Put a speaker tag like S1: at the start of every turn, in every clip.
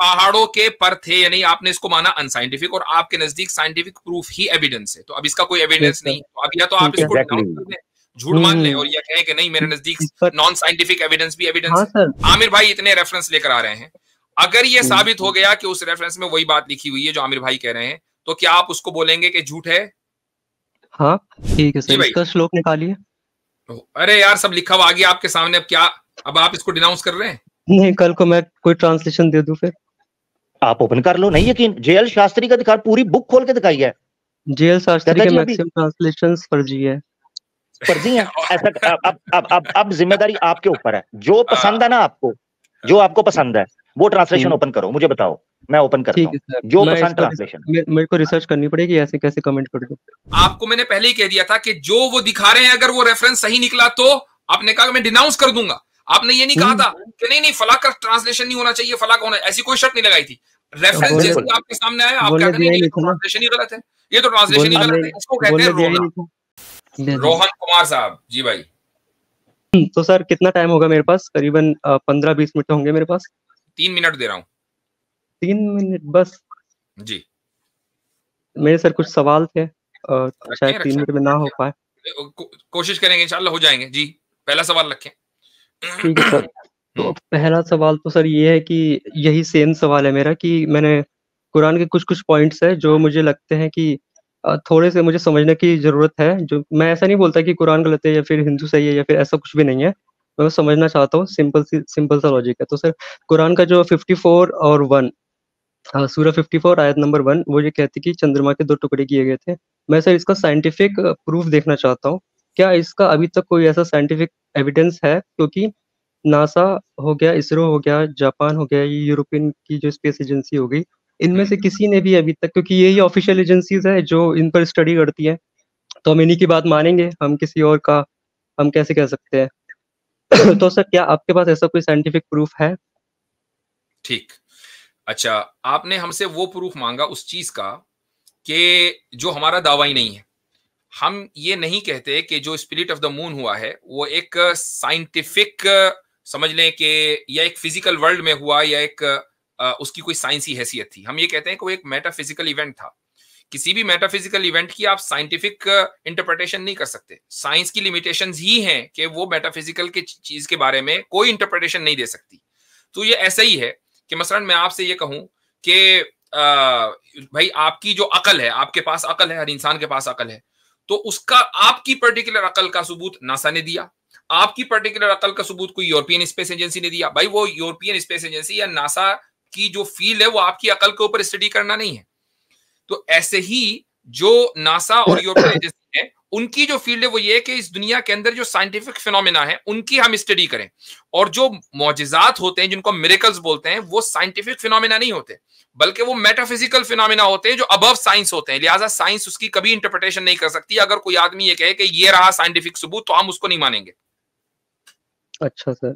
S1: पहाड़ों के पर थे या नहीं, आपने इसको माना अनसाइंटिफिक, और आपके नजदीक साइंटिफिक प्रूफ ही एविडेंस है। तो अब इसका कोई एविडेंस नहीं, तो अब या तो आप इसको डिनाउंस कर दें, झूठ मान लें, और या कहें कि नहीं मेरे नजदीक नॉन साइंटिफिक एविडेंस भी एविडेंस है। आमिर भाई इतने रेफरेंस लेकर आ रहे हैं, अगर ये साबित हो गया कि उस रेफरेंस में वही बात लिखी हुई है जो आमिर भाई कह रहे हैं, तो क्या आप उसको बोलेंगे कि झूठ है?
S2: हाँ ठीक है सर, इसका श्लोक निकालिए।
S1: अरे यार सब लिखा हुआ आ गया आपके सामने, अब क्या, अब आप इसको डिनाउंस कर रहे हैं?
S2: नहीं, कल को मैं कोई ट्रांसलेशन दे दूं फिर?
S3: आप ओपन कर लो, नहीं यकीन, जेएल शास्त्री का दिखा, पूरी बुक खोल के दिखाई है।
S2: जेएल शास्त्री के मैक्सिमम ट्रांसलेशंस फर्जी है।
S3: फर्जी है ऐसा? अब जिम्मेदारी आपके ऊपर है, जो पसंद है ना आपको, जो आपको पसंद है वो ट्रांसलेशन ओपन करो, मुझे बताओ, मैं ओपन करता हूं जो पसंद ट्रांसलेशन।
S2: मेरे को रिसर्च करनी पड़ेगी, ऐसे कैसे कमेंट कर दूं?
S1: आपको मैंने पहले ही कह दिया था कि जो वो दिखा रहे हैं अगर वो रेफरेंस सही निकला तो आपने कहा मैं डिनाउंस कर दूंगा। आपने ये नहीं कहा था कि नहीं फला का ट्रांसलेशन नहीं होना चाहिए, फला का होना, ऐसी कोई शर्त नहीं लगाई थी। रेफरेंस जैसे आपके सामने आया, आप कहते हैं ट्रांसलेशन ही गलत है, ये तो ट्रांसलेशन ही गलत है, इसको कहते हैं रोना। रोहन कुमार साहब जी भाई।
S2: तो सर कितना टाइम होगा मेरे पास? करीबन 15-20 मिनट होंगे मेरे पास।
S1: 3 मिनट दे रहा हूँ।
S2: 3 मिनट बस जी? मेरे सर कुछ सवाल थे, शायद 3 मिनट में ना हो पाए।
S1: कोशिश करेंगे, इंशाल्लाह हो जाएंगे जी। पहला सवाल रखें।
S2: ठीक है सर। तो पहला सवाल तो सर ये है कि यही सेम सवाल है मेरा कि मैंने कुरान के कुछ पॉइंट्स है जो मुझे लगते हैं कि थोड़े से मुझे समझने की जरूरत है। जो मैं ऐसा नहीं बोलता कि कुरान गलत है या फिर हिंदू सही है या फिर ऐसा कुछ भी नहीं है, मैं समझना चाहता हूँ। सिंपल सा लॉजिक है। तो सर कुरान का जो 54 और 1, सूरा 54 आयत नंबर 1, वो ये कहती कि चंद्रमा के 2 टुकड़े किए गए थे। मैं सर इसका साइंटिफिक प्रूफ देखना चाहता हूँ। क्या इसका अभी तक कोई ऐसा साइंटिफिक एविडेंस है? क्योंकि नासा हो गया, इसरो हो गया, जापान हो गया, यूरोपियन की जो स्पेस एजेंसी हो गई, इनमें से किसी ने भी अभी तक, क्योंकि यही ऑफिशियल एजेंसीज है जो इन पर स्टडी करती है, तो हम इन्हीं की बात मानेंगे, हम किसी और का हम कैसे कह सकते हैं? तो सर क्या आपके पास ऐसा कोई साइंटिफिक प्रूफ है?
S1: ठीक, अच्छा, आपने हमसे वो प्रूफ मांगा उस चीज का कि जो हमारा दावा ही नहीं है। हम ये नहीं कहते कि जो स्पिरिट ऑफ द मून हुआ है वो एक साइंटिफिक, समझ लें कि या एक फिजिकल वर्ल्ड में हुआ या एक उसकी कोई साइंसी हैसियत थी। हम ये कहते हैं कि वो एक मेटाफिजिकल इवेंट था। किसी भी मेटाफिजिकल इवेंट की आप साइंटिफिक इंटरप्रिटेशन नहीं कर सकते। साइंस की लिमिटेशंस ही हैं कि वो मेटाफिजिकल की चीज के बारे में कोई इंटरप्रिटेशन नहीं दे सकती। तो ये ऐसा ही है कि मसलन मैं आपसे ये कहूं कि भाई आपकी जो अकल है, आपके पास अकल है, हर इंसान के पास अकल है, तो उसका आपकी पर्टिकुलर अकल का सबूत नासा ने दिया, आपकी पर्टिकुलर अकल का सबूत कोई यूरोपियन स्पेस एजेंसी ने दिया। भाई वो यूरोपियन स्पेस एजेंसी या नासा की जो फील्ड है वो आपकी अकल के ऊपर स्टडी करना नहीं है। तो ऐसे ही जो नासा और यूरोपियन एजेंसी है उनकी जो फील्ड है वो ये है कि इस दुनिया के अंदर जो साइंटिफिक फिनोमेना है उनकी हम स्टडी करें, और जो मौजिजात होते हैं जिनको मिरेकल्स बोलते हैं वो साइंटिफिक फिनोमेना नहीं होते बल्कि वो मेटाफिजिकल फिनोमेना होते हैं जो अबव साइंस होते हैं। लिहाजा साइंस उसकी कभी इंटरप्रिटेशन नहीं कर सकती। अगर कोई आदमी ये कहे कि ये रहा साइंटिफिक सबूत तो हम उसको नहीं मानेंगे।
S2: अच्छा सर,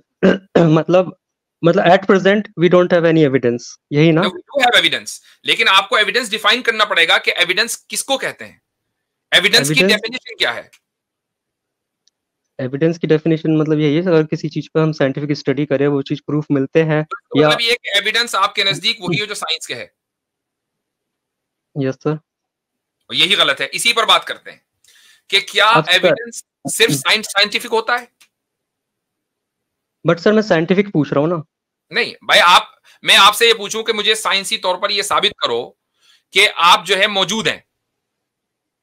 S2: मतलब at present we don't have any evidence, यही ना?
S1: वी डू हैव एविडेंस, लेकिन आपको एविडेंस डिफाइन करना पड़ेगा कि एविडेंस किसको कहते हैं। एविडेंस की डेफिनेशन क्या है?
S2: एविडेंस की डेफिनेशन मतलब यही है अगर किसी चीज पर हम साइंटिफिक स्टडी करें, वो चीज प्रूफ मिलते हैं,
S1: तो या मतलब ये कि एविडेंस आपके नजदीक वही है जो साइंस के है।
S2: Yes sir.
S1: यही गलत है, इसी पर बात करते हैं कि क्या एविडेंस सिर्फ साइंटिफिक होता है?
S2: बट सर मैं साइंटिफिक पूछ रहा हूं ना।
S1: नहीं भाई, मैं आपसे ये पूछूं कि मुझे साइंसी तौर पर ये साबित करो कि आप जो है मौजूद हैं,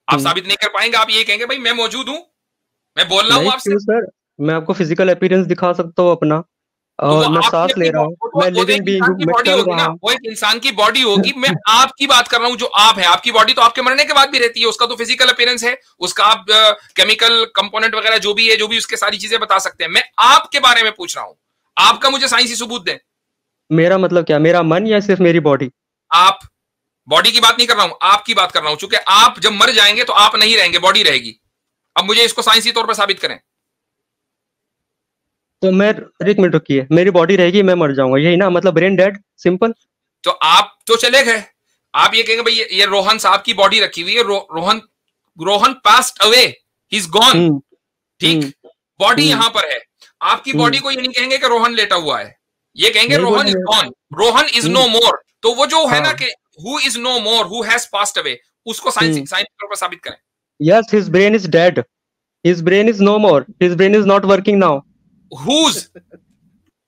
S1: आप साबित नहीं कर पाएंगे। आप ये कहेंगे भाई मैं मौजूद हूं, मैं बोल रहा हूं आपसे।
S2: सर मैं आपको फिजिकल अपीयरेंस दिखा सकता हूं अपना, और मैं सांस ले रहा हूं, मैं लिविंग बीइंग हूं, मैं चल रहा हूं।
S1: वो एक इंसान की बॉडी होगी। मैं आपकी बात कर रहा हूं जो आप है। आपकी बॉडी तो आपके मरने के बाद भी रहती है, उसका तो फिजिकल अपीयरेंस है, उसका आप केमिकल कंपोनेंट वगैरह जो भी है, जो भी उसके सारी चीजें बता सकते हैं। मैं आपके बारे में पूछ रहा हूं, आपका मुझे साइंसी सबूत दें।
S2: मेरा मतलब क्या, मेरा मन या सिर्फ मेरी बॉडी?
S1: आप बॉडी की बात नहीं कर रहा हूं, आपकी बात कर रहा हूं। चूंकि आप जब मर जाएंगे तो आप नहीं रहेंगे, बॉडी रहेगी। अब मुझे इसको साइंसी तौर पर साबित करें।
S2: तो मैं, एक मिनट रुकिए, मेरी बॉडी रहेगी, मैं मर जाऊंगा, यही ना मतलब? Brain dead, simple.
S1: तो आप तो चले गए, आप ये कहेंगे भाई ये रोहन साहब की बॉडी रखी हुई है, Rohan passed away, he is gone, ठीक, बॉडी यहां पर है। आपकी बॉडी को ये नहीं कहेंगे कि रोहन लेटा हुआ है। ये कहेंगे Rohan is gone, Rohan is no more. तो वो जो है ना कि who is no more, who has passed away, उसको साइंस के तौर पर साबित करें।
S2: Yes, his brain is dead, his brain is no more, his brain is not working now.
S1: Whose?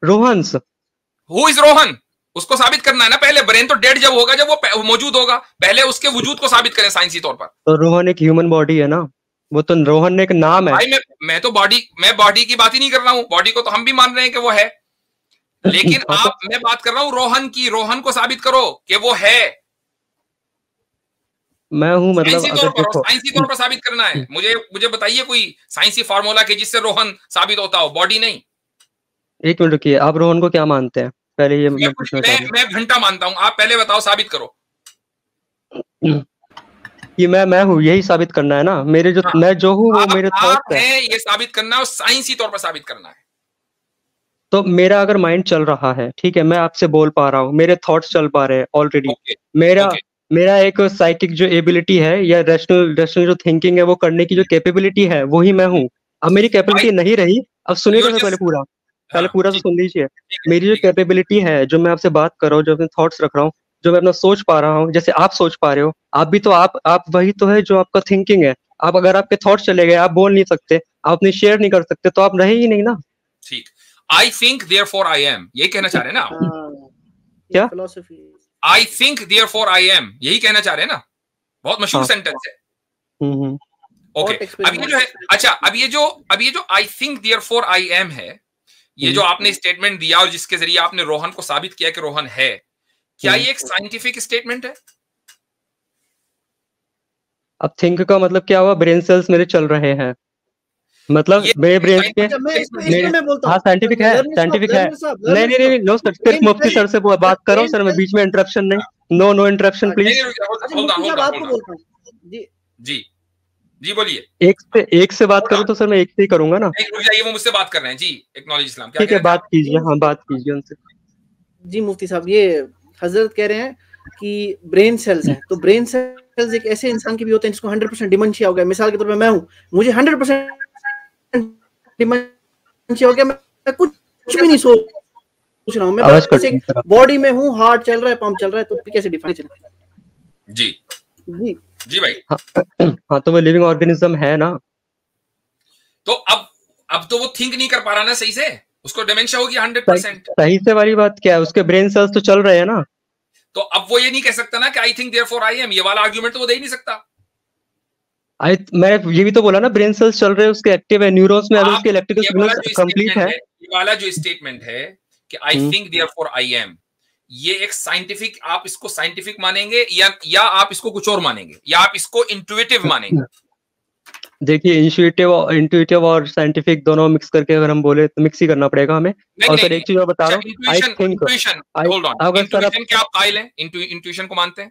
S2: Rohan's.
S1: Who is Rohan, उसको साबित करना है ना पहले। ब्रेन तो डेड जब होगा जब वो मौजूद होगा, पहले उसके वजूद को साबित करें साइंसी तौर पर।
S2: तो रोहन एक ह्यूमन बॉडी है ना, वो तो रोहन एक नाम है
S1: भाई। मैं तो बॉडी की बात ही नहीं कर रहा हूं। बॉडी को तो हम भी मान रहे हैं कि वो है, लेकिन मैं बात कर रहा हूं रोहन की। रोहन को साबित करो कि वो है।
S2: मैं हूं, मतलब
S1: साइंसी तौर पर साबित करना है। मुझे बताइए कोई साइंसी फार्मूला के जिससे रोहन साबित होता हो, बॉडी नहीं।
S2: एक मिनट रुकिए, आप रोहन को क्या मानते हैं पहले ये
S1: मैं घंटा मानता हूं, आप पहले बताओ, साबित करो
S2: कि मैं हूँ, यही साबित करना है ना। मेरे जो मैं जो हूँ वो मेरे थॉट्स
S1: हैं, ये साबित करना है और साइंसी तौर पर साबित करना है।
S2: तो मेरा अगर माइंड चल रहा है, ठीक है, मैं आपसे बोल पा रहा हूँ, मेरे थॉट्स चल पा रहे हैं ऑलरेडी। मेरा एक साइकिक जो एबिलिटी है या रैशनल जो थिंकिंग है वो करने की जो कैपेबिलिटी है वही मैं हूँ। अब मेरी कैपेबिलिटी नहीं रही, अब सुनिएगा पहले पूरा तो सुन लीजिए। मेरी जो कैपेबिलिटी है, जो मैं आपसे बात कर रहा हूँ, जो अपने थॉट्स रख रहा हूँ, जो मैं अपना सोच पा रहा हूँ, जैसे आप सोच पा रहे हो, आप भी तो आप वही तो है जो आपका थिंकिंग है। आप अगर आपके थॉट्स चले गए, आप बोल नहीं सकते, आप अपनी शेयर नहीं कर सकते, तो आप रहे ही नहीं ना।
S1: ठीक, I think therefore I am, यही कहना चाह रहे हैं ना
S2: क्या?
S1: I think therefore I am, यही कहना चाह रहे हैं ना। बहुत मशहूर सेंटेंस है। ओके, अब ये जो है, अच्छा, अब ये जो I think therefore I am है, ये जो आपने स्टेटमेंट दिया और जिसके जरिए आपने रोहन को साबित किया कि रोहन है, क्या ये एक साइंटिफिक स्टेटमेंट है?
S2: अब थिंक का मतलब क्या हुआ? ब्रेन सेल्स मेरे चल रहे हैं, मतलब मेरे ब्रेन के हाँ साइंटिफिक है, साइंटिफिक है। नहीं नो सर, सिर्फ मुफ्ती सर से बात कर रहा हूँ सर, मैं बीच में इंटरप्शन नहीं, नो इंटरप्शन प्लीज।
S1: जी बोलिए।
S2: एक से बात करूँ तो सर मैं एक से ही करूंगा ना।
S1: वो मुझसे बात कर रहे हैं जी, एक्नॉलेज इस्लाम।
S2: ठीक है, बात कीजिए, हाँ बात कीजिए उनसे।
S4: जी मुफ्ती साहब, ये हजरत कह रहे हैं कि ब्रेन सेल्स हैं, तो ब्रेन सेल्स एक ऐसे इंसान के भी होते हैं जिसको 100% डिमेंशिया हो गया। मिसाल के तौर पे मैं हूँ, मुझे 100% डिमेंशिया हो गया, मैं कुछ भी नहीं सोच रहा हूँ, मैं बस एक बॉडी में हूँ, हार्ट चल रहा है, पंप चल रहा है, तो कैसे डिफाइन चले?
S1: जी जी जी भाई।
S2: हाँ तो वो लिविंग ऑर्गेनिज्म है ना।
S1: तो अब तो वो थिंक नहीं कर पा रहा ना सही से, उसको डिमेंशिया होगी 100%।
S2: सही से वाली बात क्या है, उसके ब्रेन सेल्स तो चल रहे हैं ना।
S1: तो अब वो ये नहीं कह सकता ना कि I think therefore I am, ये वाला आर्गुमेंट तो वो दे ही नहीं सकता।
S2: मैं ये भी तो बोला ना, ब्रेन सेल्स चल रहे हैं, उसके एक्टिव है, न्यूरॉन्स में अगर उसके इलेक्ट्रिकल सिग्नल्स कंप्लीट है।
S1: ये वाला जो स्टेटमेंट है कि I think therefore I am, ये एक साइंटिफिक, आप इसको साइंटिफिक मानेंगे या आप इसको कुछ और मानेंगे, या आप इसको इंट्यूटिव मानेंगे?
S2: देखिए, इंट्यूटिव और साइंटिफिक दोनों मिक्स करके अगर हम बोले तो मिक्स ही करना पड़ेगा हमें। और सर एक चीज और बता रहा हूँ, I think,
S1: hold on, intuition क्या आप कायल हैं? इंट्यूशन को मानते हैं?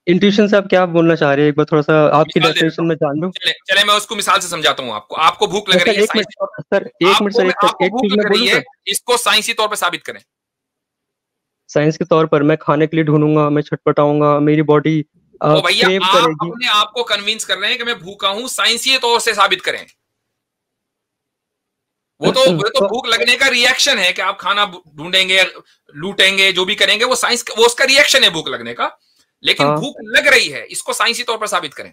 S2: इंट्यूशन से आप क्या बोलना चाह रहे हैं, एक बार थोड़ा सा आपकी डेफिनेशन में जान लूं।
S1: चले मैं उसको मिसाल से समझाता हूँ आपको। आपको भूख लग रही है,
S2: सर एक मिनट एक चीज मैं बोलूं,
S1: इसको साइंसी तौर पर साबित करें।
S2: साइंस के तौर पर मैं खाने के लिए ढूंढूंगा, मैं छटपटाऊंगा, मेरी बॉडी
S1: भैया आप अपने आप को कन्विंस कर रहे हैं कि मैं भूखा हूं, साइंसी तौर से साबित करें। वो तो भूख लगने का रिएक्शन है कि आप खाना ढूंढेंगे, लूटेंगे, जो भी करेंगे, वो साइंस, वो उसका रिएक्शन है भूख लगने का। लेकिन भूख लग रही है, इसको साइंसी तौर पर साबित करें।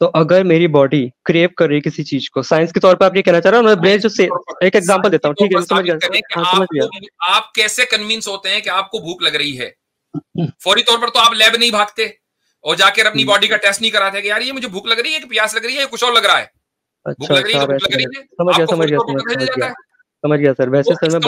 S2: तो अगर मेरी बॉडी क्रेव कर रही है किसी चीज को, साइंस के तौर पर आप ये कहना चाह रहे हो, मैं ब्रेन जो से एक एग्जांपल देता हूँ, ठीक है, समझ गया।
S1: आप कैसे कन्विंस होते हैं कि आपको भूख लग रही है? फौरी तौर पर तो आप लैब नहीं भागते और जाकर अपनी बॉडी का टेस्ट नहीं कराते कि यार ये मुझे भूख लग रही है कि प्यास लग रही है, कुछ और लग रहा है। भूख लग रही है तो भूख लग रही है,
S2: समझ गया सर। वैसे सर मैं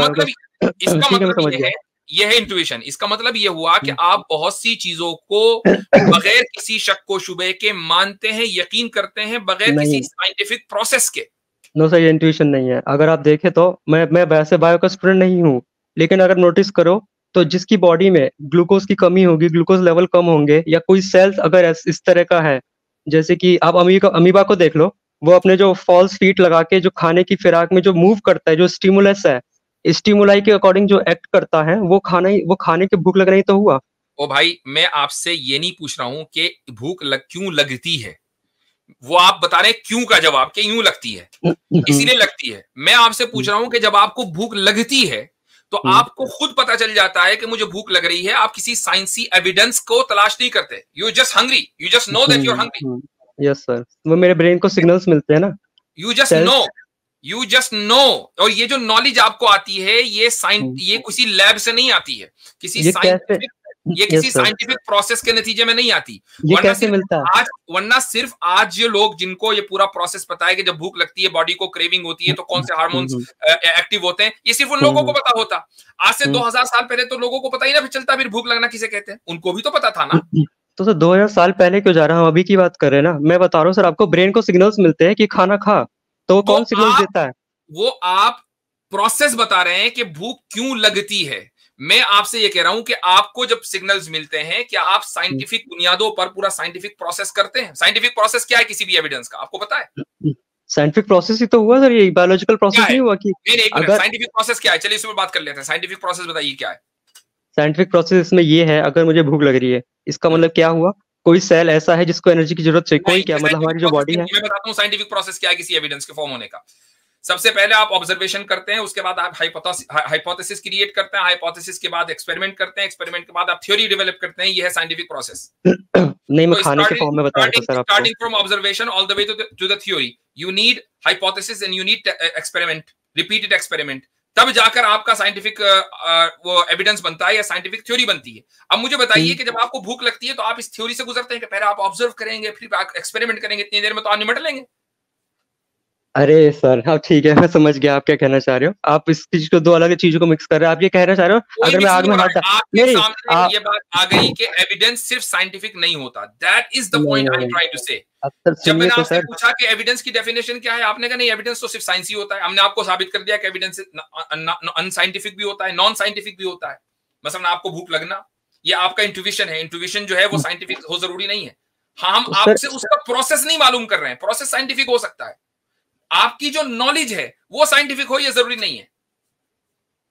S1: इसका मतलब ये है इंट्यूशन। इसका मतलब ये हुआ कि आप बहुत सी चीजों को बगैर किसी शक को शुबे के मानते हैं, यकीन करते हैं, बगैर किसी साइंटिफिक प्रोसेस के।
S2: नो सर, ये इंट्यूशन नहीं है। अगर आप देखें तो मैं वैसे बायो का स्टूडेंट नहीं हूँ, लेकिन अगर नोटिस करो तो जिसकी बॉडी में ग्लूकोज की कमी होगी, ग्लूकोज लेवल कम होंगे, या कोई सेल्स अगर इस तरह का है, जैसे कि आप अमीबा को देख लो, वो अपने जो फॉल्स फीट लगा के जो खाने की फिराक में जो मूव करता है, जो स्टिमुलस है, स्टिमुलाई के अकॉर्डिंग जो एक्ट करता है, वो खाने के भूख लग रही तो हुआ।
S1: ओ भाई, मैं आपसे ये नहीं पूछ रहा हूं कि भूख क्यों लगती है, वो आप बता रहे हैं क्यों का जवाब, कि यूं लगती है, इसीलिए लगती है। मैं आपसे पूछ रहा हूं कि जब आपको भूख लगती है तो आपको खुद पता चल जाता है कि मुझे भूख लग रही है, आप किसी साइंसी एविडेंस को तलाश नहीं करते, you just hungry, you just know that you are hungry.
S2: Yes sir, वो मेरे ब्रेन को सिग्नल्स मिलते हैं ना,
S1: यू जस्ट नो। और ये जो नॉलेज आपको आती है ये किसी लैब से नहीं आती है, किसी साइंटिफिक प्रोसेस के नतीजे में नहीं आती।
S2: ये कैसे मिलता है?
S1: वरना सिर्फ आज जो लोग जिनको ये पूरा प्रोसेस पता है कि जब भूख लगती है बॉडी को क्रेविंग होती है तो कौन से हार्मोन्स एक्टिव होते हैं, ये सिर्फ उन लोगों को पता होता। आज से 2000 साल पहले तो लोगों को पता ही ना चलता फिर भूख लगना किसे कहते हैं, उनको भी तो पता था ना।
S2: तो सर 2000 साल पहले क्यों जा रहा हूँ, अभी की बात कर रहे हैं ना। मैं बता रहा हूँ सर, आपको ब्रेन को सिग्नल्स मिलते हैं कि खाना खा, तो वो कौन सिग्नल्स देता है?
S1: वो आप प्रोसेस बता रहे हैं कि भूख क्यों लगती है। मैं आपसे ये कह रहा हूं कि आपको जब सिग्नल्स मिलते हैं, क्या आप साइंटिफिक बुनियादों पर पूरा साइंटिफिक प्रोसेस करते हैं? साइंटिफिक प्रोसेस क्या है किसी भी एविडेंस का, आपको पता है?
S2: साइंटिफिक प्रोसेस ही तो हुआ सर, ये बायोलॉजिकल प्रोसेस नहीं हुआ कि
S1: अगर साइंटिफिक प्रोसेस क्या है, चलिए इस पर बात कर लेते हैं। साइंटिफिक प्रोसेस बताइए क्या है।
S2: साइंटिफिक प्रोसेस इसमें ये है, अगर मुझे भूख लग रही है, इसका मतलब क्या हुआ, कोई सेल ऐसा है जिसको एनर्जी की जरूरत चाहिए, कोई क्या मतलब हमारी जो बॉडी है।
S1: मैं बताता हूँ साइंटिफिक प्रोसेस क्या है किसी एविडेंस के फॉर्म होने का। सबसे पहले आप ऑब्जर्वेशन करते हैं, उसके बाद आप हाइपोथेसिस क्रिएट करते हैं, हाइपोथेसिस के बाद एक्सपेरिमेंट करते हैं, एक्सपेरिमेंट के बाद आप थ्योरी डेवलप करते हैं। ये है साइंटिफिक प्रोसेस।
S2: नहीं, मैं खाने के फॉर्म में बता रहा था सर आपको।
S1: Starting from observation all the way to the theory, you need hypothesis and you need experiment, repeated experiment, तब जाकर आपका साइंटिफिक वो एविडेंस बनता है या साइंटिफिक थ्योरी बनती है। अब मुझे बताइए कि जब आपको भूख लगती है तो आप इस थ्योरी से गुजरते हैं कि पहले आप ऑब्जर्व करेंगे, फिर आप एक्सपेरिमेंट करेंगे, इतनी देर में तो आप निपट लेंगे।
S2: अरे सर, हाँ ठीक है, मैं समझ गया आप क्या कहना चाह रहे हो। आप इस चीज को, दो अलग चीजों को मिक्स कर रहे हो। आप ये कहना चाह रहे हो अगर मैं आग में हाथ
S1: आपके सामने ये बात आ गई कि एविडेंस सिर्फ साइंटिफिक नहीं होता। That is the point I try to say. जब मैंने आपसे पूछा कि एविडेंस की डेफिनेशन क्या है, आपने कहा नहीं, एविडेंस तो सिर्फ साइंस ही होता है। हमने आपको साबित कर दिया कि एविडेंस अनसाइंटिफिक भी होता है, नॉन साइंटिफिक भी होता है। मसलन आपको भूख लगना, ये आपका इंट्यूशन है, इंट्यूशन जो है वो साइंटिफिक हो जरूरी नहीं है। हाँ, हम आपसे उसका प्रोसेस नहीं मालूम कर रहे हैं, प्रोसेस साइंटिफिक हो सकता है। आपकी जो नॉलेज है वो साइंटिफिक हो, ये जरूरी नहीं है।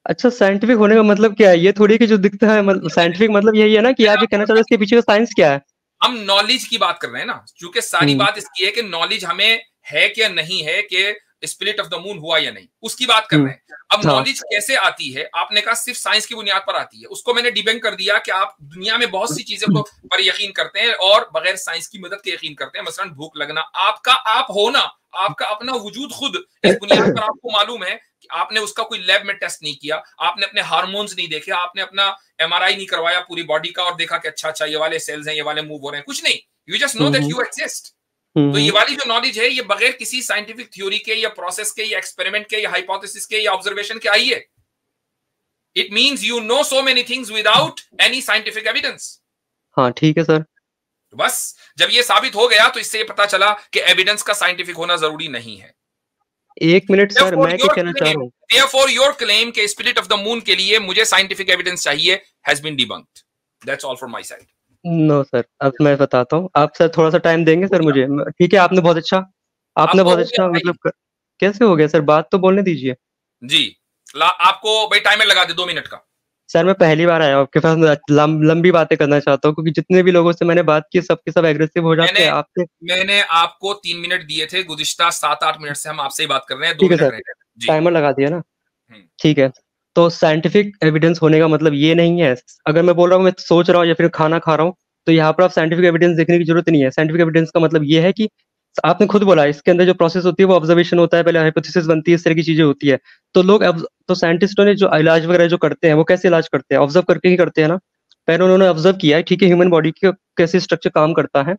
S2: अच्छा, साइंटिफिक होने का मतलब क्या है? ये थोड़ी कि जो दिखता है मतलब साइंटिफिक मतलब यही है ना कि आप ये कहना चाह रहे हो इसके पीछे का साइंस क्या है?
S1: हम नॉलेज की बात कर रहे हैं ना, क्योंकि सारी बात इसकी है कि नॉलेज हमें है क्या नहीं है, कि स्पिरिट ऑफ द मून हुआ या नहीं, उसकी बात कर रहे हैं। अब नॉलेज कैसे आती है? आपने कहा सिर्फ साइंस की बुनियाद पर आती है। उसको मैंने डिबंक कर दिया कि आप दुनिया में बहुत सी चीजों को पर यकीन करते हैं और बगैर साइंस की मदद के यकीन करते हैं। मसलन भूख लगना, आपका आप होना, आपका अपना वजूद खुद, इस बुनियाद पर आपको मालूम है कि आपने उसका कोई लैब में टेस्ट नहीं किया, आपने अपने हार्मोन्स नहीं देखे, आपने अपना MRI नहीं करवाया पूरी बॉडी का और देखा कि अच्छा ये वाले सेल्स हैं, ये वाले मूव हो रहे हैं, कुछ नहीं। You just know that you exist. तो ये वाली जो नॉलेज है ये बगैर किसी साइंटिफिक थ्योरी के या प्रोसेस के या एक्सपेरिमेंट के या हाइपोथेसिस के या ऑब्जर्वेशन के आई है। It means you know so many things without any scientific evidence.
S2: हाँ ठीक है सर।
S1: बस जब ये साबित हो गया तो इससे ये पता चला कि एविडेंस का साइंटिफिक होना जरूरी नहीं है।
S2: एक मिनट सर, मैं क्या कहना चाह रहा हूं,
S1: therefore your claim के स्पिरिट ऑफ द मून के लिए मुझे साइंटिफिक एविडेंस चाहिए has been debunked. That's all from my side.
S2: No sir, अब मैं बताता हूँ। आप सर थोड़ा सा टाइम देंगे सर मुझे? ठीक है, आपने बहुत अच्छा मतलब कैसे हो गया सर? बात तो बोलने दीजिए
S1: जी। आपको भाई टाइमर लगा दे 2 मिनट का। सर
S2: मैं पहली बार आया आपके पास, लंबी बातें करना चाहता हूँ क्योंकि जितने भी लोगों से मैंने बात की सबके सब एग्रेसिव हो जाते हैं आपसे।
S1: मैंने आपको 3 मिनट दिए थे, गुज़िश्ता 7-8 मिनट से हम आपसे ही बात कर रहे हैं। 2 मिनट
S2: टाइमर लगा दिया ना, ठीक है। तो साइंटिफिक एविडेंस होने का मतलब ये नहीं है, अगर मैं बोल रहा हूँ मैं सोच रहा हूँ या फिर खाना खा रहा हूँ तो यहाँ पर आप साइंटिफिक एविडेंस देखने की जरूरत नहीं है। साइंटिफिक एविडेंस का मतलब ये है कि आपने खुद बोला इसके अंदर जो प्रोसेस होती है वो ऑब्जर्वेशन होता है, पहले हाइपोथेसिस बनती है, इस तरह की चीजें होती है। तो लोग तो साइंटिस्टों ने जो इलाज वगैरह जो करते हैं वो कैसे इलाज करते हैं? ऑब्जर्व करके ही करते हैं ना। पहले उन्होंने ऑब्जर्व किया है, ठीक है, ह्यूमन बॉडी का कैसे स्ट्रक्चर काम करता है,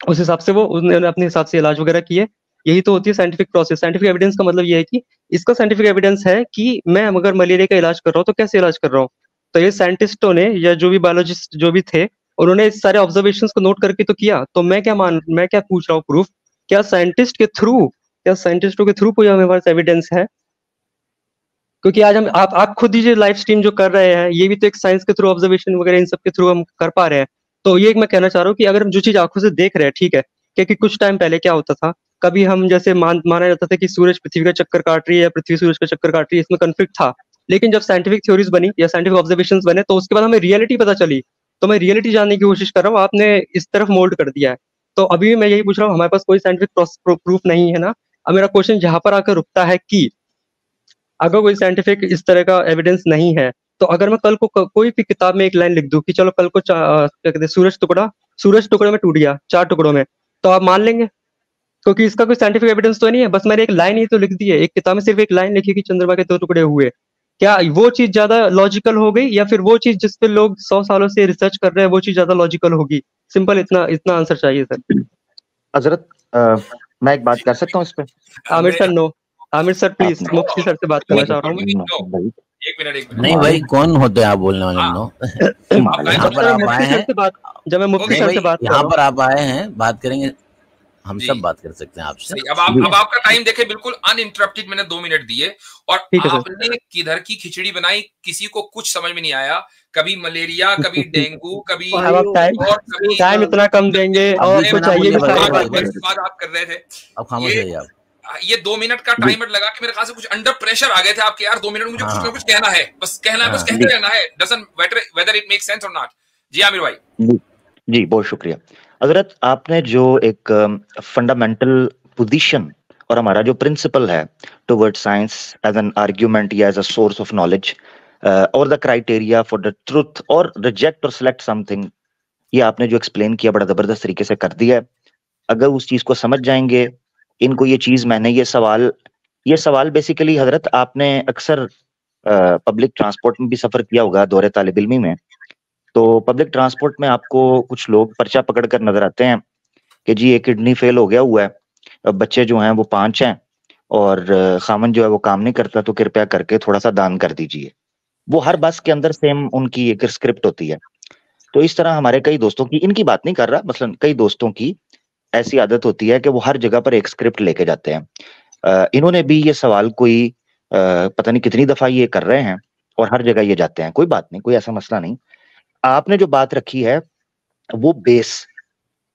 S2: उस हिसाब से वो उन्होंने अपने हिसाब से इलाज वगैरह किए। यही तो होती है साइंटिफिक प्रोसेस। साइंटिफिक एविडेंस का मतलब ये है कि इसका साइंटिफिक एविडेंस है कि मैं अगर मलेरिया का इलाज कर रहा हूँ तो कैसे इलाज कर रहा हूँ। तो ये साइंटिस्टों ने या जो भी बायोलॉजिस्ट जो भी थे उन्होंने इस सारे ऑब्जर्वेशंस को नोट करके तो किया। तो मैं क्या पूछ रहा हूँ प्रूफ, क्या साइंटिस्टों के थ्रू कोई हमारे पास एविडेंस है? क्योंकि आज हम आप खुद ही लाइव स्ट्रीम जो कर रहे हैं ये भी तो एक साइंस के थ्रू ऑब्जर्वेशन वगैरह इन सब के थ्रू हम कर पा रहे हैं। तो ये मैं कहना चाह रहा हूँ कि अगर हम जो चीज आंखों से देख रहे हैं, ठीक है, क्योंकि कुछ टाइम पहले क्या होता था, कभी हम जैसे माना जाता था कि सूरज पृथ्वी का चक्कर काट रही है या पृथ्वी सूरज का चक्कर काट रही है, इसमें कन्फ्लिक्ट था। लेकिन जब साइंटिफिक थ्योरीज बनी या साइंटिफिक ऑब्जर्वेशंस बने तो उसके बाद हमें रियलिटी पता चली। तो मैं रियलिटी जानने की कोशिश कर रहा हूँ, आपने इस तरफ मोल्ड कर दिया है। तो अभी मैं यही पूछ रहा हूँ, हमारे पास कोई साइंटिफिक प्रूफ नहीं है ना। अब मेरा क्वेश्चन जहां पर आकर रुकता है कि अगर कोई साइंटिफिक इस तरह का एविडेंस नहीं है, तो अगर मैं कल को कोई भी किताब में एक लाइन लिख दूं कि चलो कल को क्या कहते हैं, सूरज टुकड़ों में टूट गया, 4 टुकड़ों में, तो आप मान लेंगे? क्योंकि इसका कोई साइंटिफिक एविडेंस तो नहीं है, बस मैंने एक लाइन ही तो लिख दी है, एक किताब में सिर्फ एक लाइन लिखी कि चंद्रमा के 2 टुकड़े हुए। क्या वो चीज ज्यादा लॉजिकल हो गई, या फिर वो चीज जिस पे लोग 100 सालों से रिसर्च कर रहे हैं वो चीज ज्यादा लॉजिकल होगी? सिंपल इतना आंसर चाहिए सर।
S3: हजरत मैं एक बात कर सकता हूँ इस पे?
S2: Aamir sir no, Aamir sir please, Mufti sir से बात करना चाह रहा हूँ।
S1: एक मिनट
S5: नहीं भाई, कौन होते हैं आप बोलने वाले? नो, यहाँ पर आप आए हैं,
S2: जब मैं मुफ्ती सर से बात
S5: यहाँ पर आप आए हैं, बात करेंगे, हम सब बात कर सकते हैं आपसे।
S1: अब आपका टाइम देखे, बिल्कुल अनइंटरप्टेड मैंने 2 मिनट दिए और आपने किधर की खिचड़ी बनाई, किसी को कुछ समझ में नहीं आया। कभी मलेरिया, कभी डेंगू, कभी
S2: टाइम इतना कम देंगे और कुछ चाहिए
S1: बात आप कर रहे थे।
S5: अब खामोश रहिए आप।
S1: ये 2 मिनट का टाइमर लगा के मेरे ख्याल से कुछ अंडर प्रेशर आ गए थे आपके, यार 2 मिनट मुझे कुछ ना कुछ कहना है, बस कहना है, बस कहते रहना है, doesn't matter whether it makes sense और नॉट। जी आमिर भाई।
S3: जी बहुत शुक्रिया हजरत। आपने जो एक फंडामेंटल पोजीशन और हमारा जो प्रिंसिपल है toward science as an argument या as a source of knowledge और the criteria for the truth और रिजेक्ट और सिलेक्ट समथिंग, ये आपने जो एक्सप्लेन किया बड़ा जबरदस्त तरीके से कर दिया है। अगर उस चीज को समझ जाएंगे, इनको ये चीज मैंने ये सवाल बेसिकली हजरत, आपने अक्सर पब्लिक ट्रांसपोर्ट में भी सफर किया होगा दौरे तालिब इल्मी में, तो पब्लिक ट्रांसपोर्ट में आपको कुछ लोग पर्चा पकड़ कर नजर आते हैं कि जी एक किडनी फेल हो गया हुआ है, बच्चे जो हैं वो 5 हैं और खामन जो है वो काम नहीं करता, तो कृपया करके थोड़ा सा दान कर दीजिए। वो हर बस के अंदर सेम उनकी एक स्क्रिप्ट होती है। तो इस तरह हमारे कई दोस्तों की, इनकी बात नहीं कर रहा, मसलन कई दोस्तों की ऐसी आदत होती है कि वो हर जगह पर एक स्क्रिप्ट लेके जाते हैं। इन्होंने भी ये सवाल कोई पता नहीं कितनी दफा ये कर रहे हैं और हर जगह ये जाते हैं। कोई बात नहीं, कोई ऐसा मसला नहीं। आपने जो बात रखी है वो बेस,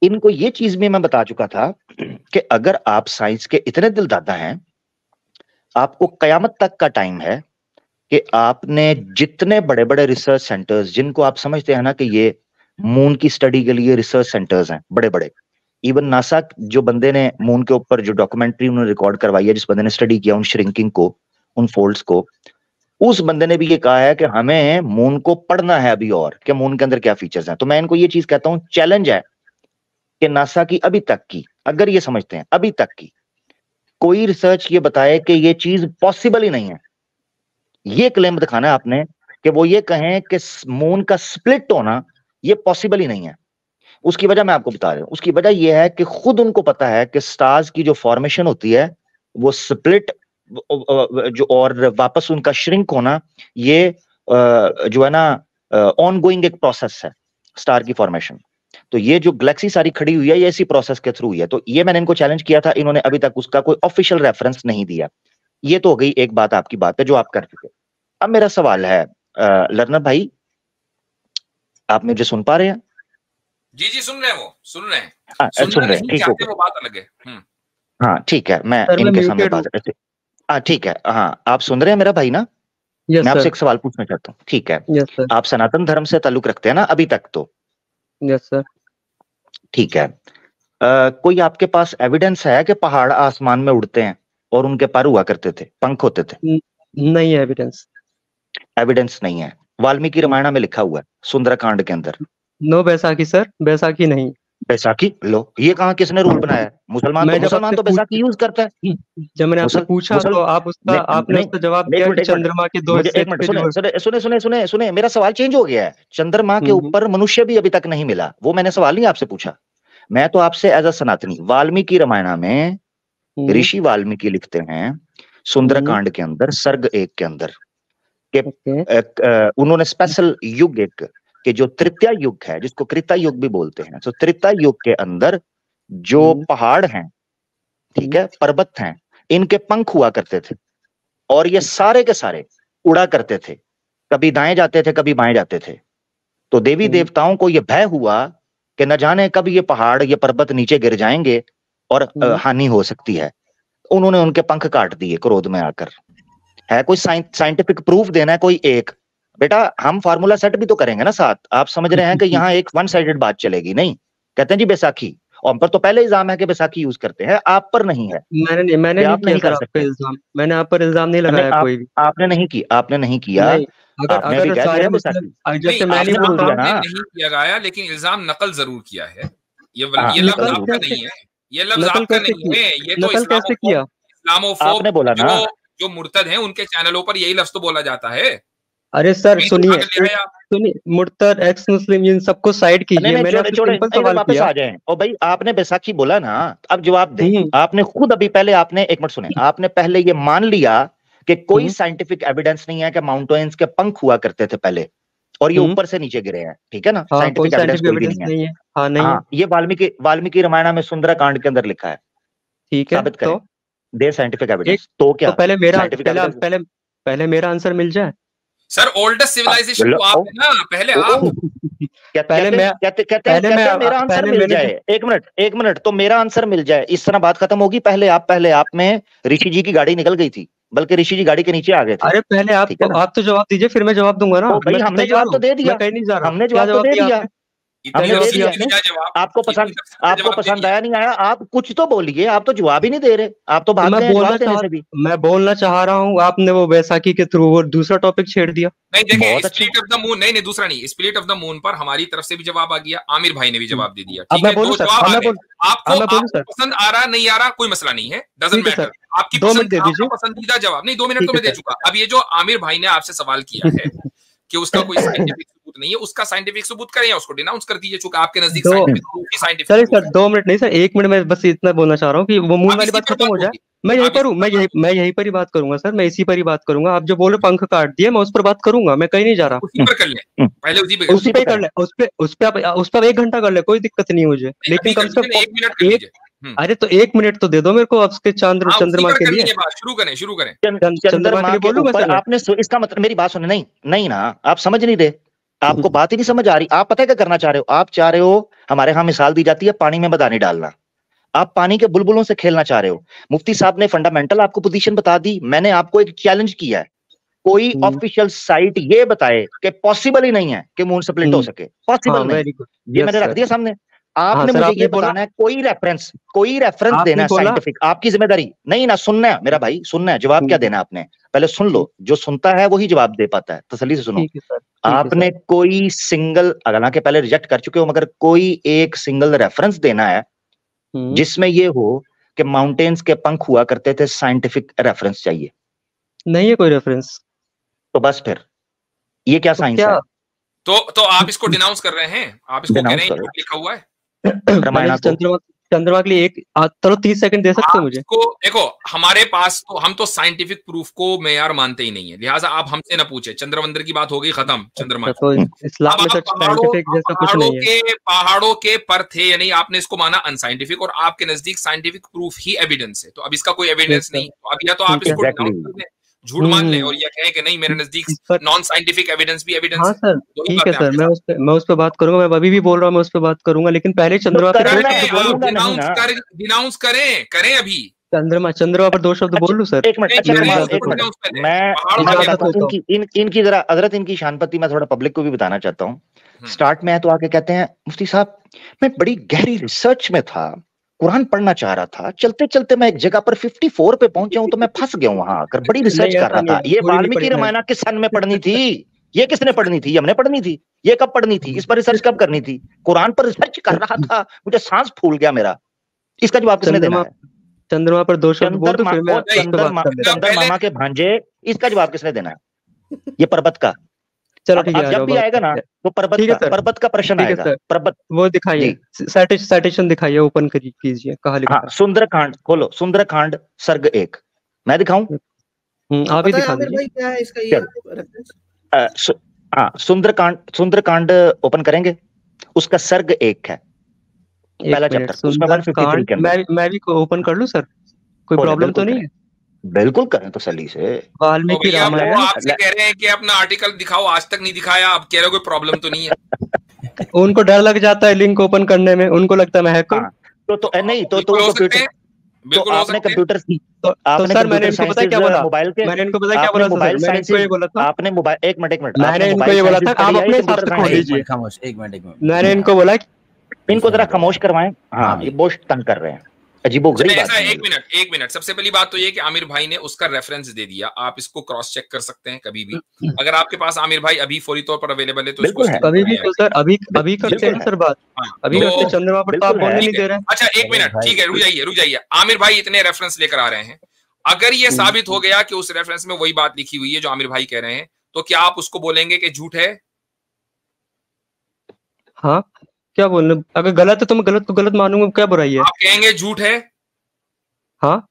S3: इनको ये चीज भी मैं बता चुका था कि अगर आप साइंस के इतने दिलदादा हैं, आपको कयामत तक का टाइम है कि आपने जितने बड़े बड़े रिसर्च सेंटर्स, जिनको आप समझते हैं ना कि ये मून की स्टडी के लिए रिसर्च सेंटर्स हैं बड़े बड़े, इवन नासा जो बंदे ने मून के ऊपर जो डॉक्यूमेंट्री उन्होंने रिकॉर्ड करवाई है, जिस बंदे ने स्टडी किया उन श्रिंकिंग को, उन फोल्ड्स को, उस बंदे ने भी ये कहा है कि हमें मून को पढ़ना है अभी और कि मून के अंदर क्या फीचर्स हैं। तो मैं इनको ये चीज कहता हूं, चैलेंज है कि नासा की अभी तक की, अगर ये समझते हैं अभी तक की कोई रिसर्च ये बताए कि ये चीज पॉसिबल ही नहीं है, ये क्लेम दिखाना है आपने कि वो ये कहें कि मून का स्प्लिट होना ये पॉसिबल ही नहीं है। उसकी वजह मैं आपको बता रहा हूं। उसकी वजह यह है कि खुद उनको पता है कि स्टार्स की जो फॉर्मेशन होती है वो स्प्लिट जो और वापस उनका श्रिंक होना, ये जो है ना ऑन गोइंग एक प्रोसेस है स्टार की फॉर्मेशन। तो ये जो गैलेक्सी सारी खड़ी हुई है ये इसी प्रोसेस के थ्रू हुई है। तो ये मैंने इनको चैलेंज किया था, इन्होंने अभी तक उसका कोई ऑफिशियल रेफरेंस नहीं दिया। ये तो हो गई एक बात आपकी बात है जो आप कर चुके। अब मेरा सवाल है लर्नर भाई, आप मुझे सुन पा रहे हैं?
S1: जी सुन रहे हैं, वो सुन रहे हैं,
S3: सुन रहे हैं, ठीक है,
S1: वो बात अलग है।
S3: हाँ ठीक है, मैं इनके सामने बात, हाँ ठीक है, हाँ आप सुन रहे हैं मेरा भाई ना? मैं आपसे एक सवाल पूछना चाहता हूँ, ठीक है? आप सनातन धर्म से ताल्लुक रखते हैं ना अभी तक? तो
S2: यस सर।
S3: ठीक है, कोई आपके पास एविडेंस है कि पहाड़ आसमान में उड़ते हैं और उनके पर हुआ करते थे, पंख होते थे?
S2: नहीं है एविडेंस।
S3: एविडेंस नहीं है। वाल्मीकि रामायण में लिखा हुआ है सुंदरकांड के अंदर।
S2: नो बैसाखी सर, बैसाखी नहीं।
S3: बैसाखी लो, ये कहाँ किसने रूल बनाया है? मुसलमान तो बैसाखी यूज करता है।
S2: जब मैंने आपसे पूछा तो आपने उसका जवाब दिया कि चंद्रमा के 2 हिस्से।
S3: सुने, मेरा सवाल चेंज हो गया है। चंद्रमा के ऊपर मनुष्य भी अभी तक नहीं मिला, वो मैंने सवाल नहीं आपसे पूछा। मैं तो आपसे एज अ सनातनी, वाल्मीकि रामायण में ऋषि वाल्मीकि लिखते हैं सुंदरकांड के अंदर सर्ग 1 के अंदर के उन्होंने स्पेशल युग एक कि जो तृतीया युग है, जिसको कृता युग भी बोलते हैं, तो तृतीया युग के अंदर जो पहाड़ हैं, ठीक है, पर्वत हैं, इनके पंख हुआ करते थे और ये सारे के सारे उड़ा करते थे, कभी दाएं जाते थे कभी बाएं जाते थे। तो देवी देवताओं को यह भय हुआ कि न जाने कब ये पहाड़ ये पर्वत नीचे गिर जाएंगे और हानि हो सकती है। उन्होंने उनके पंख काट दिए क्रोध में आकर। है कोई साइंटिफिक प्रूफ देना है कोई एक? बेटा हम फार्मूला सेट भी तो करेंगे ना साथ। आप समझ रहे हैं कि यहाँ एक वन साइडेड बात चलेगी नहीं। कहते हैं जी बैसाखी हम पर तो पहले इल्जाम है कि बैसाखी यूज करते हैं, आप पर नहीं है।
S2: मैंने नहीं किया सर आप पे इल्जाम, मैंने आप पर इल्जाम नहीं लगाया कोई भी।
S3: आपने नहीं किया
S2: अगर
S3: सारे
S2: मतलब जैसे मैंने बोल दिया ना,
S1: नहीं किया गया, लेकिन इल्जाम नकल जरूर किया है। ये लफ्ज आपका नहीं है, ये लफ्ज आपका नहीं है, ये तो इस्लामोफोब
S3: आपने बोला ना,
S1: जो मुर्तद हैं उनके चैनलों पर यही लफ्ज तो बोला जाता है।
S2: अरे सर सुनिए, मुर्तद, एक्स मुस्लिम, इन सबको साइड कीजिए। मैंने आपसे सिंपल सवाल किया।
S3: आ जाएं। और भाई आपने बैसाखी बोला ना, अब जवाब दें। आपने खुद अभी पहले आपने एक मिनट सुने, आपने पहले ये मान लिया कि कोई साइंटिफिक एविडेंस नहीं है कि माउंटेन्स के पंख हुआ करते थे पहले और ये ऊपर से नीचे गिरे हैं, ठीक है ना? साइंटिफिक एविडेंस कोई भी नहीं है।
S2: हाँ, नहीं है।
S3: ये वाल्मीकि रामायण में सुंदरकांड के अंदर लिखा है,
S2: ठीक है?
S3: साबित करें, दे साइंटिफिक एविडेंस। तो क्या
S2: पहले मेरा आंसर मिल जाए
S1: सर? ओल्डेस्ट सिविलाइजेशन तो आप है ना, पहले आप
S3: कहते मेरा आंसर मिल जाए। एक मिनट तो मेरा आंसर मिल जाए, इस तरह बात खत्म होगी। पहले आप में ऋषि जी की गाड़ी निकल गई थी, बल्कि ऋषि जी गाड़ी के नीचे आ गए थे।
S2: अरे पहले आप तो जवाब दीजिए, फिर मैं जवाब दूंगा ना।
S3: भाई हमने जवाब तो दे दिया,
S2: कहीं नहीं जा रहा,
S3: हमने जवाब तो दे दिया। आपको पसंद आया नहीं आया, आप कुछ तो बोलिए, आप तो जवाब ही नहीं दे रहे, आप तो भाग रहे हैं जवाब देने से भी।
S2: मैं बोलना चाह रहा हूँ, आपने वो बैसाखी के थ्रू वो दूसरा टॉपिक छेड़ दिया।
S1: नहीं देखिए, स्पिरिट ऑफ द मून, नहीं दूसरा नहीं, स्पिरिट ऑफ द मून पर हमारी तरफ से भी जवाब आ गया, आमिर भाई ने भी जवाब दे दिया।
S2: अब मैं बोलूं सर,
S1: आपको पसंद आ रहा नहीं आ रहा कोई मसला नहीं है, डजंट मैटर। आपकी
S2: 2 मिनट दे दीजिए,
S1: पसंदीदा जवाब। नहीं 2 मिनट तो मैं दे चुका। अब ये जो आमिर भाई ने आपसे सवाल किया है कि उसका कोई साइंटिफिक सबूत नहीं है, उसका साइंटिफिक सबूत करें या उसको डिनाउंस कर दीजिए, चूंकि आपके नजदीक साइंटिफिक।
S2: चलिए सर 2 मिनट नहीं सर, 1 मिनट में बस इतना बोलना चाह रहा हूँ कि वो मून वाली बात खत्म हो जाए। मैं यहीं पर ही बात करूंगा सर, मैं इसी पर ही बात करूंगा। आप जो बोले पंख काट दिए, मैं उस पर बात करूंगा, मैं कहीं नहीं जा रहा।
S1: उसी पर कर ले, पहले
S2: उसी पे कर ले, उस पर 1 घंटा कर ले, कोई दिक्कत नहीं मुझे, लेकिन कम से कम
S1: 1 मिनट कर लीजिए।
S2: अरे तो 1 मिनट तो दे दो मेरे को उसके चंद्रमा के लिए।
S1: शुरू करें।
S2: चंद्रमा के बोलूं मैं?
S3: आपने इसका मतलब, मेरी बात सुने, नहीं ना, आप समझ नहीं रहे, आपको बात ही नहीं समझ आ रही। आप पता है क्या करना चाह रहे हो? आप चाह रहे हो, हमारे यहाँ मिसाल दी जाती है पानी में बदानी डालना, आप पानी के बुलबुलों से खेलना चाह रहे हो। मुफ्ती साहब ने फंडामेंटल आपको पोजीशन बता दी, मैंने आपको एक चैलेंज किया है, कोई ऑफिशियल साइट ये बताए कि पॉसिबल ही नहीं है कि मून स्प्लिट हो सके, पॉसिबल नहीं। ये मैंने रख दिया सामने, आपने मुझे ये बताना है, कोई रेफरेंस देना है साइंटिफिक, आपकी जिम्मेदारी नहीं ना। सुनना है मेरा भाई, सुनना है, जवाब क्या देना है आपने, पहले सुन लो। जो सुनता है वही जवाब दे पाता है, तसल्ली से सुनो। आपने कोई सिंगल, हालांकि पहले रिजेक्ट कर चुके हो, मगर कोई एक सिंगल रेफरेंस देना है जिसमें ये हो कि माउंटेन्स के पंख हुआ करते थे, साइंटिफिक रेफरेंस चाहिए।
S2: नहीं है कोई रेफरेंस,
S3: तो बस फिर ये क्या साइंस है?
S1: तो आप इसको डिनाउंस कर रहे हैं, आप इसको कह रहे हैं लिखा हुआ है
S2: चंद्रमा के लिए एक चलो 30 सेकंड दे सकते हो मुझे?
S1: देखो हमारे पास तो, हम तो साइंटिफिक प्रूफ को मेयार मानते ही नहीं है, लिहाजा आप हमसे ना पूछे। चंद्रवंदर की बात हो गई, खत्म। चंद्रमा
S2: तो इस्लाम में साइंटिफिक जैसा कुछ नहीं है।
S1: पहाड़ों के पर थे, यानी आपने इसको माना अनसाइंटिफिक, और आपके नजदीक साइंटिफिक प्रूफ ही एविडेंस है। तो अब इसका कोई एविडेंस नहीं, तो अब या तो आप इसको झूठ मान लें और ये कहें कि नहीं मेरे नजदीक नॉन साइंटिफिक एविडेंस भी एविडेंस है।
S2: हाँ सर, ठीक है सर, मैं उस पे बात करूंगा, मैं अभी भी बोल रहा हूँ मैं उस पे बात करूंगा, लेकिन पहले चंद्रमा पे
S1: डिनाउंस करें अभी
S2: चंद्रमा पर 2 शब्द बोल लूं सर?
S3: एक मिनट मैं इनकी जरा हजरत, इनकी शानपति मैं थोड़ा पब्लिक को भी बताना चाहता हूँ। स्टार्ट में है तो आके कहते हैं मुफ्ती साहब मैं बड़ी गहरी रिसर्च में था, कुरान पढ़ना चाह रहा था, चलते चलते मैं एक जगह पर 54 पे पहुंचा हूं तो मैं फंस गया हूं वहां आकर, बड़ी रिसर्च कर रहा था। ये वाल्मीकि रामायण किस सन में पढ़नी थी? ये किसने पढ़नी थी? हमने पढ़नी थी। ये कब पढ़नी थी? इस पर रिसर्च कब करनी थी? कुरान पर रिसर्च कर रहा था, मुझे सांस फूल गया मेरा। इसका जवाब किसने देना है?
S2: चंद्रमा पर 2 शब्द बोल दो फिर मैं
S3: चंद्रमा के भांजे, इसका जवाब किसने देना है? ये पर्वत का। चलो ठीक है, जब भी आएगा ना तो पर्वत का प्रश्न आएगा। पर्वत वो दिखाइए,
S2: साइटेशन दिखाइए, ओपन कीजिए, कहाँ लिखा है?
S3: सुंदरकांड खोलो, सुंदरकांड सर्ग 1। मैं दिखाऊं?
S2: आप ही दिखा दीजिए।
S4: क्या है इसका ये रेफरेंस?
S3: हाँ, सुंदरकांड ओपन करेंगे, उसका सर्ग 1 है, पहला चैप्टर, उसमें 153 के अंदर।
S2: मैं भी ओपन कर लूं सर? कोई प्रॉब्लम तो नहीं है?
S3: बिल्कुल करें तसल्ली से।
S2: वाल्मीकि रामायण
S1: आपसे कह रहे हैं कि अपना आर्टिकल दिखाओ, आज तक नहीं दिखाया, अब कह रहे हो कोई प्रॉब्लम तो नहीं है?
S2: उनको डर लग जाता है लिंक ओपन करने में, उनको लगता है मैं हैक करूं।
S3: तो नहीं तो
S1: बिल्कुल
S3: आपने कंप्यूटर
S2: तो सर मैंने इनको पता क्या बोला, मैंने इनको पता क्या बोला, मैंने इनको ये बोला था,
S3: आपने मोबाइल, एक मिनट
S2: मैंने इनको ये बोला था आप अपने हिसाब से खोल लीजिए।
S5: खामोश, एक मिनट
S2: मैंने इनको बोला
S3: इनको जरा खामोश करवाएं। हाँ, ये बहुत तंग कर रहे हैं, अजीबोगरीब बात है।
S1: एक मिनट सबसे पहली बात तो ये कि आमिर भाई ने उसका रेफरेंस दे दिया, आप इसको क्रॉस चेक कर सकते हैं कभी भी। अगर आपके पास आमिर भाई अभी फौरी तौर पर अवेलेबल है तो
S3: बिल्कुल है।
S2: कभी भी तो सर अभी करते हैं सर बात, अभी करते हैं। चंद्रमा प्रताप बोलने नहीं दे रहे हैं।
S1: अच्छा एक मिनट, ठीक है, रुक जाइए। आमिर भाई इतने रेफरेंस लेकर आ रहे हैं, अगर ये साबित हो गया कि उस रेफरेंस में वही बात लिखी हुई है जो आमिर भाई कह रहे हैं, तो क्या आप उसको बोलेंगे कि झूठ है?
S2: हाँ, क्या बोलना, अगर गलत है तो मैं गलत को गलत मानूंगा, क्या बुराई है?
S1: आप कहेंगे झूठ है?
S2: हाँ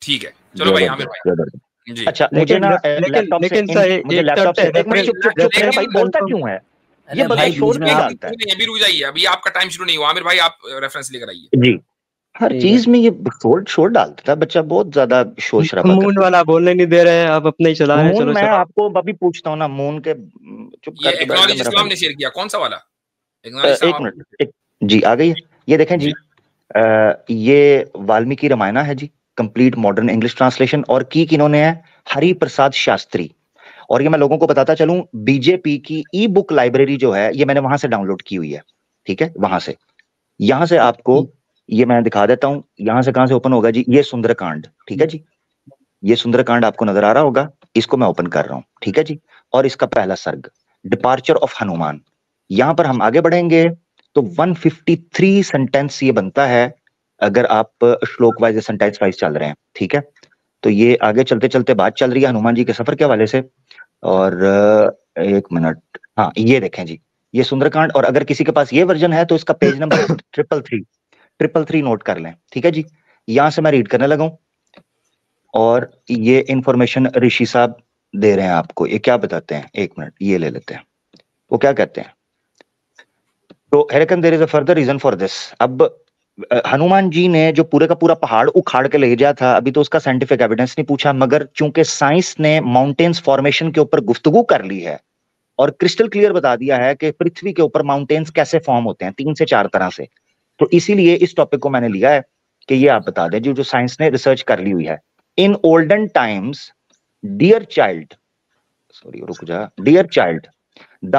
S1: ठीक है, चलो भाई आमिर भाई जी।
S3: अच्छा, मुझे ना
S2: लेकिन सर एक
S3: लैपटॉप से भाई बोलता क्यों है ये बताइए, शोर क्यों डालता है?
S1: अभी रुक जाइए, अभी आपका टाइम शुरू नहीं हुआ। आमिर भाई आप रेफरेंस लेकर आइए
S3: जी। हर चीज में ये शोर डालता था बच्चा, बहुत ज्यादा शोर शराबा।
S2: मून वाला बोलने नहीं दे रहे हैं, आप अपने ही चला रहे हैं। चलो
S3: मैं आपको अभी पूछता हूँ ना, मून के चुप करके बैठ गए।
S1: इस्लाम ने शेयर किया, कौन सा वाला?
S3: एक मिनट जी, आ गई है ये, देखें जी। ये वाल्मीकि रामायणा है जी, कंप्लीट मॉडर्न इंग्लिश ट्रांसलेशन, और की इन्होंने है हरि प्रसाद शास्त्री। और ये मैं लोगों को बताता चलूं, बीजेपी की ई बुक लाइब्रेरी जो है ये मैंने वहां से डाउनलोड की हुई है, ठीक है, वहां से। यहां से आपको ये मैं दिखा देता हूं, यहां से कहां से ओपन होगा जी, ये सुंदरकांड, ठीक है जी। ये सुंदरकांड आपको नजर आ रहा होगा, इसको मैं ओपन कर रहा हूं, ठीक है जी। और इसका पहला सर्ग, डिपार्चर ऑफ हनुमान। यहां पर हम आगे बढ़ेंगे तो 153 सेंटेंस ये बनता है, अगर आप श्लोक वाइज सेंटेंस वाइज चल रहे हैं, ठीक है। तो ये आगे चलते चलते बात चल रही है हनुमान जी के सफर के हवाले से। और एक मिनट, हाँ ये देखें जी, ये सुंदरकांड। और अगर किसी के पास ये वर्जन है तो इसका पेज नंबर 333 नोट कर लें, ठीक है जी। यहां से मैं रीड करने लगा हूं, और ये इंफॉर्मेशन ऋषि साहब दे रहे हैं आपको। ये क्या बताते हैं, एक मिनट ये ले लेते हैं, वो क्या कहते हैं। तो हेरकन there is a further reason for this. अब हनुमान जी ने जो पूरे का पूरा पहाड़ उखाड़ के ले गया था, अभी तो उसका साइंटिफिक एविडेंस नहीं पूछा, मगर चूंकि साइंस ने माउंटेन्स फॉर्मेशन के ऊपर गुफ्तगू कर ली है और क्रिस्टल क्लियर बता दिया है कि पृथ्वी के ऊपर माउंटेन्स कैसे फॉर्म होते हैं, 3 से 4 तरह से, तो इसीलिए इस टॉपिक को मैंने लिया है कि ये आप बता दें जो साइंस ने रिसर्च कर ली हुई है। In olden times dear child, sorry रुक जा, डियर चाइल्ड, द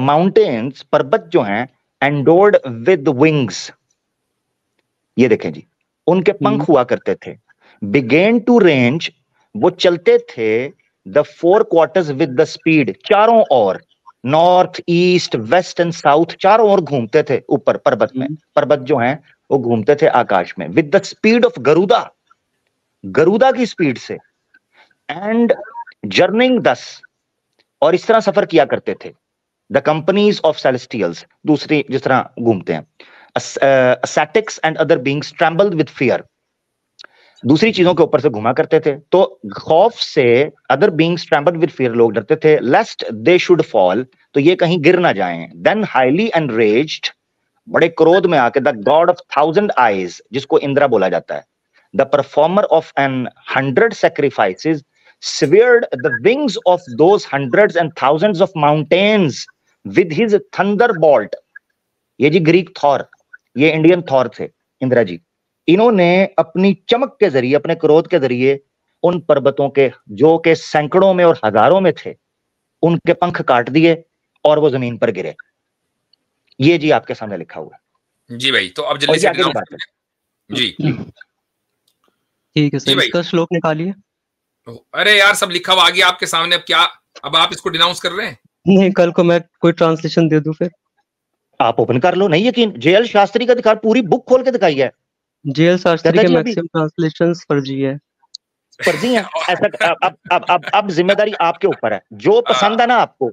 S3: माउंटेन्स पर्वत जो हैं एंडोर्ड विद विंग्स, ये देखें जी, उनके पंख हुआ करते थे। बिगेन टू रेंज, वो चलते थे the 4 quarters with the speed, चारों ओर, north east west and south, चारों ओर घूमते थे ऊपर पर्वत में। पर्वत जो हैं वो घूमते थे आकाश में, with the speed of Garuda, Garuda की स्पीड से, एंड जर्निंग दस, और इस तरह सफर किया करते थे। द कंपनीज ऑफ सेलेस्टियल्स, दूसरी जिस तरह घूमते हैं, ascetics and other beings trembled with fear, दूसरी चीजों के ऊपर से घुमा करते थे। तो खौफ से other beings trembled with fear, लोग डरते थे, lest they should fall, तो ये कहीं गिर ना जाएं। then highly enraged, बड़े क्रोध में आके, the god of 1000 eyes, जिसको इंद्रा बोला जाता है, the performer of 100 sacrifices, severed the wings of those hundreds and thousands of mountains with his thunderbolt। ये जी ग्रीक थॉर, ये इंडियन थॉर थे इंदिरा जी। इन्होंने अपनी चमक के जरिए, अपने क्रोध के जरिए उन पर्वतों के जो के सैकड़ों में और हजारों में थे, उनके पंख काट दिए और वो जमीन पर गिरे। ये जी आपके सामने लिखा हुआ है
S1: जी भाई। तो अब जल्दी से
S3: आगे बात
S1: जी
S2: ठीक है सर, इसका श्लोक निकालिए।
S1: अरे यार सब लिखा हुआ आ गया आपके सामने, अब क्या, अब आप इसको डिनाउंस कर रहे हैं?
S2: नहीं, कल को मैं कोई ट्रांसलेशन दे दूं, फिर आप
S3: ओपन कर लो। नहीं यकीन, जेएल शास्त्री का दिखा, पूरी बुक खोल के दिखाई है।
S2: जेएल शास्त्री के मैक्सिमम ट्रांसलेशंस फर्जी है,
S3: फर्जी है ऐसा। अब जिम्मेदारी आपके ऊपर है, जो पसंद है ना आपको,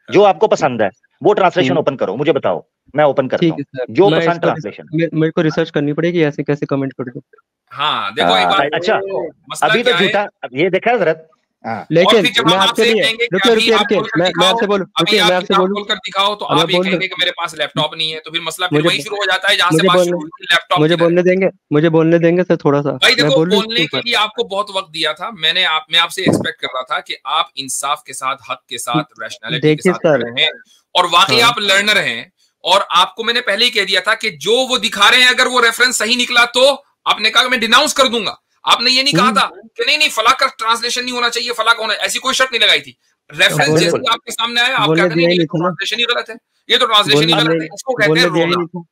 S3: जो आपको पसंद है वो ट्रांसलेशन ओपन करो, मुझे बताओ, मैं ओपन करता हूँ जो पसंद ट्रांसलेशन।
S2: मेरे को रिसर्च करनी पड़ेगी, ऐसे कैसे कमेंट कर दो।
S1: हाँ देखो एक बात,
S3: अच्छा अभी तो झूठा, ये देखा हजरत।
S2: लेकिन मैं आपसे बोलूं
S1: कर दिखाओ तो आप ये कहेंगे कि मेरे पास लैपटॉप नहीं है, तो फिर मसला फिर वहीं शुरू हो जाता है जहां से बात शुरू हुई, लैपटॉप।
S2: मुझे बोलने देंगे सर थोड़ा सा।
S1: भाई देखो, बोलने के लिए आपको बहुत वक्त दिया था, मैं आपसे एक्सपेक्ट कर रहा था कि आप इंसाफ के साथ, हक के साथ, रैशनैलिटी के साथ रहे हैं, और वाकई आप लर्नर हैं। और आपको मैंने पहले ही कह दिया था कि जो वो दिखा रहे हैं अगर वो रेफरेंस सही निकला तो आपने कहा मैं डिनाउंस कर दूंगा। आपने ये नहीं कहा था कि नहीं फला का ट्रांसलेशन नहीं होना चाहिए, फला का होना, ऐसी कोई शर्त नहीं लगाई थी। रेफरेंस
S2: बोलने
S1: जैसे आपके सामने आया, आप क्या
S2: बोलने
S1: करेंगे
S2: दिया ही
S1: ये
S2: नहीं
S1: तो
S2: था ना,
S1: ट्रांसलेशन ही गलत है, ये तो ट्रांसलेशन ही
S2: बोलने
S1: गलत
S2: दिया
S1: है, इसको कहते हैं
S2: बोलने दिया ही
S1: रोना।
S2: नहीं था।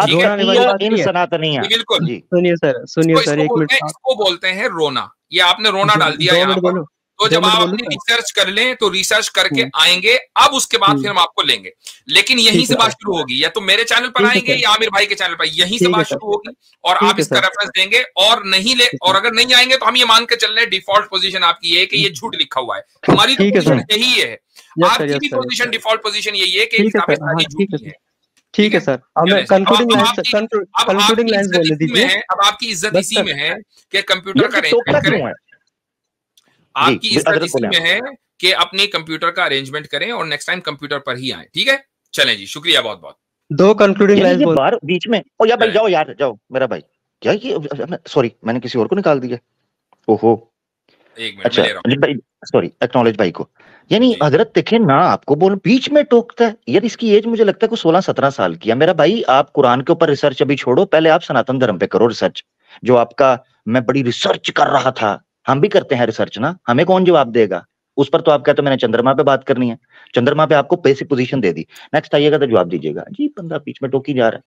S1: ठीक है,
S2: रोना वाली बात
S3: इन
S2: नहीं है।
S3: सनातनिया
S1: जी बिल्कुल,
S3: जी
S2: सुनिए
S1: इसको
S2: सर, एक मिनट
S1: इसको बोलते हैं रोना। ये आपने रोना डाल दिया
S2: 2
S1: यहाँ
S2: मिनट
S1: पर।
S2: बोलूं,
S1: तो
S2: 2
S1: जब
S2: मिनट
S1: आप
S2: बोलूं
S1: अपनी
S2: सर?
S1: रिसर्च कर लें तो रिसर्च करके
S2: हम्म,
S1: आएंगे, अब उसके बाद फिर हम आपको लेंगे। लेकिन यहीं
S2: ठीक
S1: से
S2: है
S1: बात
S2: सर,
S1: शुरू होगी, या तो मेरे चैनल पर
S2: ठीक है
S1: आएंगे
S2: सर,
S1: या आमिर भाई के चैनल पर, यहीं से
S2: ठीक है
S1: बात
S2: सर,
S1: शुरू होगी और
S2: ठीक
S1: आप
S2: है
S1: इसका
S2: सर,
S1: रेफरेंस देंगे और नहीं ले,
S2: ठीक
S1: और
S2: है,
S1: अगर नहीं आएंगे तो हम ये मान के चल रहे हैं डिफॉल्ट पोजीशन आपकी ये है कि ये झूठ लिखा हुआ है। हमारी तो
S2: ठीक है
S1: पोजीशन
S2: सर,
S1: यही है,
S2: यस
S1: आपकी भी
S2: सर,
S1: पोजीशन डिफॉल्ट पोजीशन यही है कि
S2: ठीक है
S1: किताबें
S2: सर, हाँ
S1: सारी
S2: ठीक है
S1: झूठी
S2: सर,
S1: है।
S2: ठीक है
S1: है?
S2: सर। अब मैं
S1: चलें, अब
S2: कंक्लूडिंग लाइन्स
S1: आपकी
S2: कंक्लूडिंग लाइन्स
S1: इज्जत
S2: बोलने
S1: इसी में
S2: दीजिए।
S1: है, अब आपकी इज्जत
S2: बस
S1: इसी
S2: सर,
S1: में है कि कंप्यूटर
S3: ये
S1: का
S3: टोकता
S1: अरेंजमेंट करें।
S3: क्यों है
S1: आपकी
S3: जी
S1: इज्जत
S3: हजरत
S1: इसी
S3: बोले
S1: में है कि अपने कंप्यूटर का अरेंजमेंट करें और नेक्स्ट टाइम कंप्यूटर पर ही आए। ठीक है, चलें जी, शुक्रिया बहुत बहुत।
S2: 2 कंक्लूडिंग
S3: यानी
S2: लाइन्स
S3: ये
S2: बोल
S3: बार बीच में ओ या भाई
S1: चलें,
S3: जाओ यार जाओ मेरा भाई क्या ये सॉरी मैंने किसी और को निकाल दिया ओहो
S1: एक मिनट मैं
S3: अच्छा
S1: ले रहा
S3: अनिल भाई सॉरी एक्नॉलेज भाई को यानी
S1: हूँ जी।
S3: हजरत देखे ना आपको बोल बीच में टोकता है यार इसकी एज मुझे लगता है कुछ 16-17 साल की है मेरा भाई आप कुरान के ऊपर रिसर्च अभी छोड़ो पहले आप सनातन धर्म पे करो रिसर्च जो आपका मैं बड़ी रिसर्च कर रहा था हम भी करते हैं रिसर्च ना हमें कौन जवाब देगा उस पर तो आप कहते हो मैंने चंद्रमा पे बात करनी है चंद्रमा पे आपको बेसिक पोजीशन दे दी नेक्स्ट आइएगा तो जवाब दीजिएगा जी बंदा बीच में टोकी जा रहा है